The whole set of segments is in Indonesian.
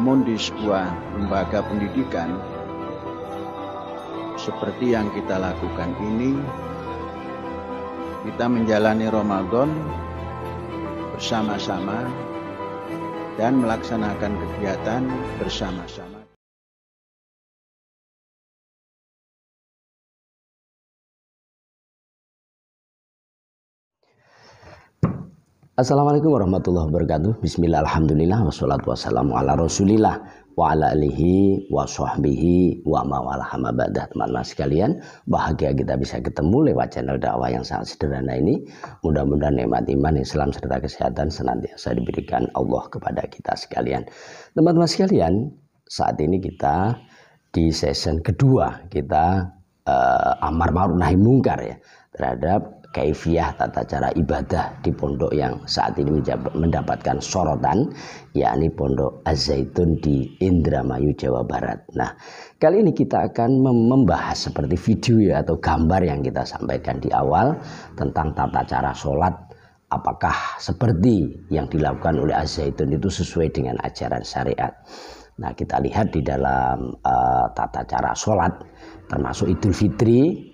Namun di sebuah lembaga pendidikan seperti yang kita lakukan ini, kita menjalani Ramadan bersama-sama dan melaksanakan kegiatan bersama-sama. Assalamualaikum warahmatullahi wabarakatuh. Bismillah, alhamdulillah, wassalatu wassalamu ala rasulillah wa ala alihi wa sahbihi wa mawalah ba'dah. Teman-teman sekalian, bahagia kita bisa ketemu lewat channel dakwah yang sangat sederhana ini. Mudah-mudahan nikmat iman, Islam serta kesehatan senantiasa diberikan Allah kepada kita sekalian. Teman-teman sekalian, saat ini kita di season kedua kita amar ma'ruf nahi mungkar ya, terhadap kaifiyah tata cara ibadah di pondok yang saat ini mendapatkan sorotan, yakni Pondok Az-Zaitun di Indramayu, Jawa Barat. Nah, kali ini kita akan membahas seperti video ya, atau gambar yang kita sampaikan di awal tentang tata cara sholat. Apakah seperti yang dilakukan oleh Az-Zaitun itu sesuai dengan ajaran syariat? Nah, kita lihat di dalam tata cara sholat, termasuk Idul Fitri,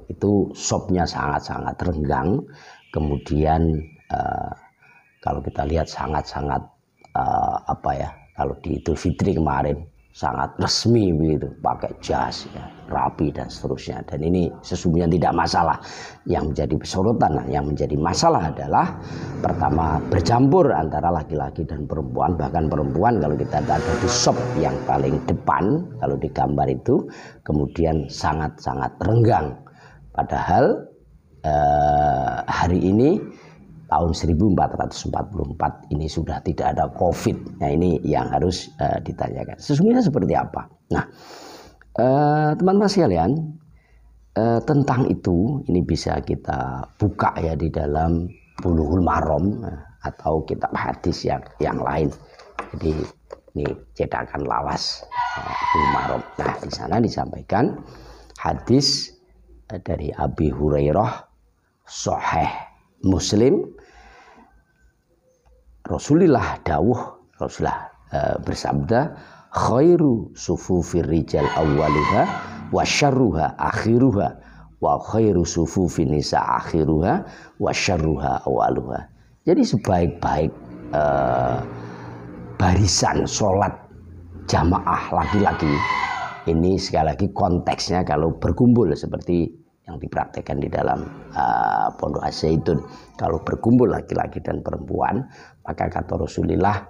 itu sopnya sangat-sangat renggang. Kemudian kalau kita lihat sangat-sangat kalau di Idul Fitri kemarin sangat resmi begitu, pakai jas ya, rapi dan seterusnya. Dan ini sesungguhnya tidak masalah. Yang menjadi sorotan, yang menjadi masalah adalah pertama bercampur antara laki-laki dan perempuan. Bahkan perempuan kalau kita ada di sop yang paling depan, kalau di gambar itu kemudian sangat-sangat renggang. Padahal hari ini tahun 1444 ini sudah tidak ada COVID. Nah, ini yang harus ditanyakan. Sesungguhnya seperti apa? Nah, teman-teman sekalian, tentang itu ini bisa kita buka ya di dalam Bulughul Maram atau kitab hadis yang lain. Jadi ini cetakan lawas Bulughul Maram. Nah, di sana disampaikan hadis dari Abi Hurairah, Sahih Muslim. Rasulullah bersabda, khairu sufufir rijal awwaluha wa syarruha akhiruha wa khairu sufufin nisa akhiruha wa syarruha awwaluha. Jadi sebaik-baik barisan sholat jamaah laki-laki, ini sekali lagi konteksnya kalau berkumpul seperti yang dipraktekkan di dalam Pondok Az-Zaitun. Kalau berkumpul laki-laki dan perempuan, maka kata Rasulullah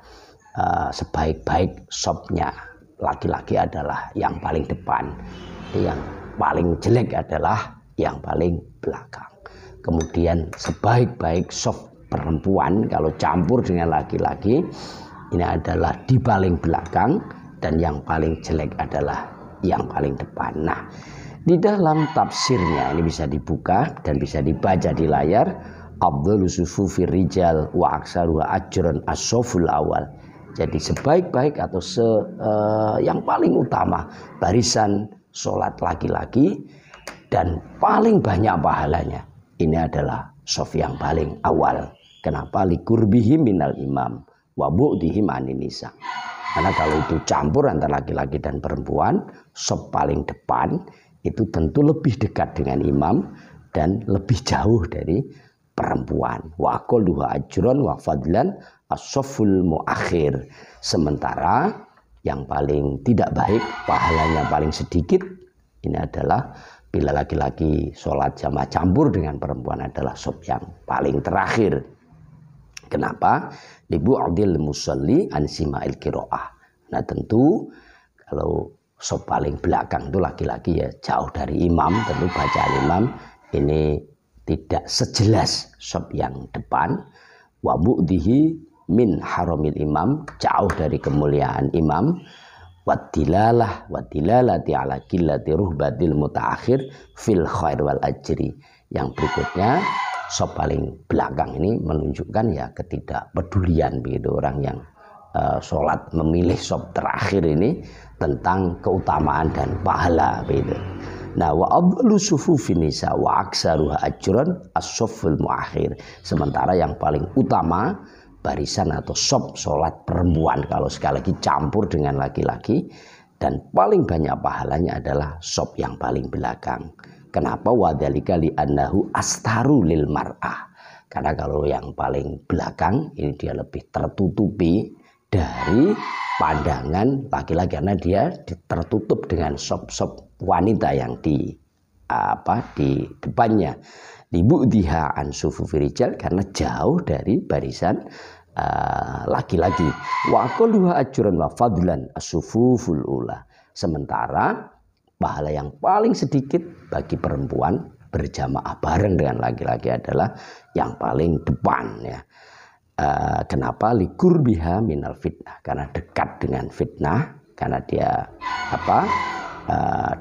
sebaik-baik sopnya laki-laki adalah yang paling depan, yang paling jelek adalah yang paling belakang. Kemudian sebaik-baik sop perempuan kalau campur dengan laki-laki, ini adalah di paling belakang, dan yang paling jelek adalah yang paling depan. Nah, di dalam tafsirnya ini bisa dibuka dan bisa dibaca di layar. Afdhalu sufufir rijal wa aksaruha ajran as-saful awal. Jadi sebaik-baik atau yang paling utama barisan sholat laki-laki dan paling banyak pahalanya, ini adalah shaf yang paling awal. Kenapa? Likurbihim minal imam wa bu'dihim anin nisa. Karena kalau itu campur antara laki-laki dan perempuan, shaf paling depan itu tentu lebih dekat dengan imam dan lebih jauh dari perempuan. Wa aqalluha ajran wa fadlan as-safful muakhir. Sementara yang paling tidak baik, pahalanya paling sedikit, ini adalah bila laki-laki sholat jamaah campur dengan perempuan adalah shaf yang paling terakhir. Kenapa? Libu'dil musalli an sima'il qiraah. Nah, tentu kalau shaf paling belakang itu laki-laki ya jauh dari imam, tentu bacaan imam ini tidak sejelas shaf yang depan. Wa bu'dihi min haramil imam, jauh dari kemuliaan imam. Wadilalati ala qillati ruhbatil mutaakhir fil khair wal ajri. Yang berikutnya shaf paling belakang ini menunjukkan ya ketidakpedulian begitu orang yang sholat memilih shaf terakhir ini tentang keutamaan dan pahala begitu. Nah, wa ablu sufufin nisa wa aksaruha ajran as-safful muakhir. Sementara yang paling utama barisan atau sop sholat perempuan, kalau sekali lagi campur dengan laki-laki, dan paling banyak pahalanya adalah sop yang paling belakang. Kenapa? Wadzalika li'annahu astaru lil mar'ah. Karena kalau yang paling belakang ini dia lebih tertutupi dari pandangan laki-laki, karena dia tertutup dengan sop-sop wanita yang di depannya. Libu'diha an sufufi rijal, karena jauh dari barisan laki-laki. Wa aqalluha ajran wa fadlan as-sufuful ula. Sementara pahala yang paling sedikit bagi perempuan berjamaah bareng dengan laki-laki adalah yang paling depan, ya. Kenapa? Liqurbiha minal fitnah, karena dekat dengan fitnah, karena dia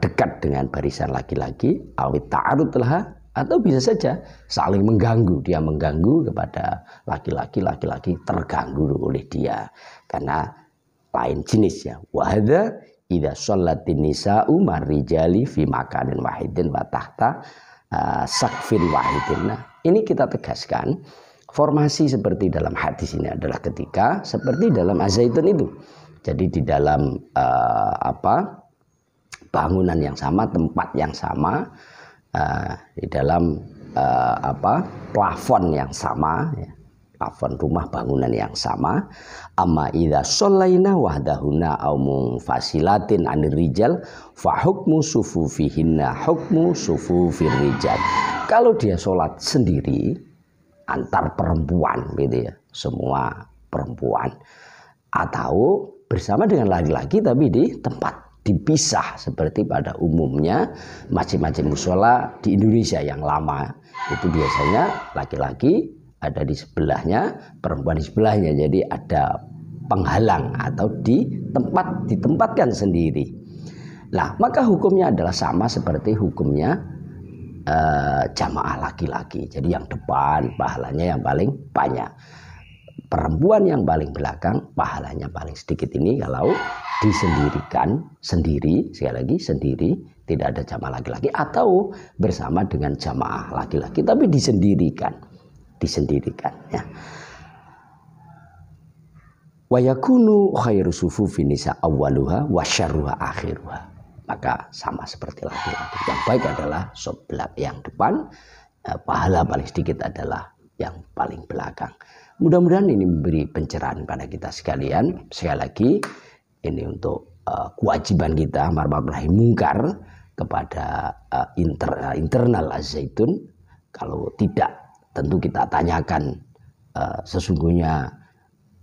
dekat dengan barisan laki-laki, awit ta'arud laha, atau bisa saja saling mengganggu, dia mengganggu kepada laki-laki, laki-laki terganggu oleh dia karena lain jenis, ya. Wa hadza idza shallatin nisa'u marrijali fi makanin wahidin wa tahta sakfin wahidin. Nah, ini kita tegaskan, formasi seperti dalam hadis ini adalah ketika seperti dalam Az-Zaitun itu. Jadi di dalam bangunan yang sama, tempat yang sama, di dalam plafon yang sama, ya, plafon rumah bangunan yang sama. Amma idza shallaina wahdahuna aw munfasilatin anir rijal fa hukmu sufufihinna hukmu sufufir rijal. Kalau dia sholat sendiri antar perempuan gitu, ya, semua perempuan, atau bersama dengan laki-laki tapi di tempat dipisah seperti pada umumnya masjid-masjid mushola di Indonesia yang lama, itu biasanya laki-laki ada di sebelahnya, perempuan di sebelahnya, jadi ada penghalang atau ditempatkan sendiri. Nah, maka hukumnya adalah sama seperti hukumnya jamaah laki-laki. Jadi yang depan pahalanya yang paling banyak, perempuan yang paling belakang pahalanya paling sedikit. Ini kalau disendirikan sendiri, sekali lagi sendiri, tidak ada jamaah laki-laki, atau bersama dengan jamaah laki-laki tapi disendirikan, ya. Wa yakunu khairu sufufin nisa awwaluha wa syarruha akhiruha. Maka sama seperti laki-laki, yang baik adalah sop yang depan, pahala paling sedikit adalah yang paling belakang. Mudah-mudahan ini memberi pencerahan pada kita sekalian. Sekali lagi, ini untuk kewajiban kita amar ma'ruf nahi mungkar kepada internal Az-Zaitun. Kalau tidak, tentu kita tanyakan sesungguhnya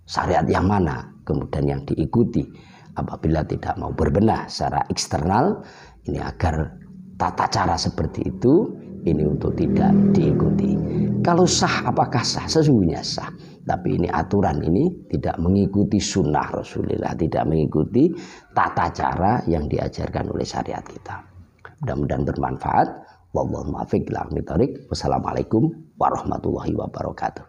syariat yang mana kemudian yang diikuti. Apabila tidak mau berbenah secara eksternal, ini agar tata cara seperti itu ini untuk tidak diikuti. Kalau sah, apakah sah? Sesungguhnya sah. Tapi ini aturan ini tidak mengikuti sunnah Rasulullah, tidak mengikuti tata cara yang diajarkan oleh syariat kita. Mudah-mudahan bermanfaat. Wallahu muwaffiq ila aqwamit thoriq. Wassalamualaikum warahmatullahi wabarakatuh.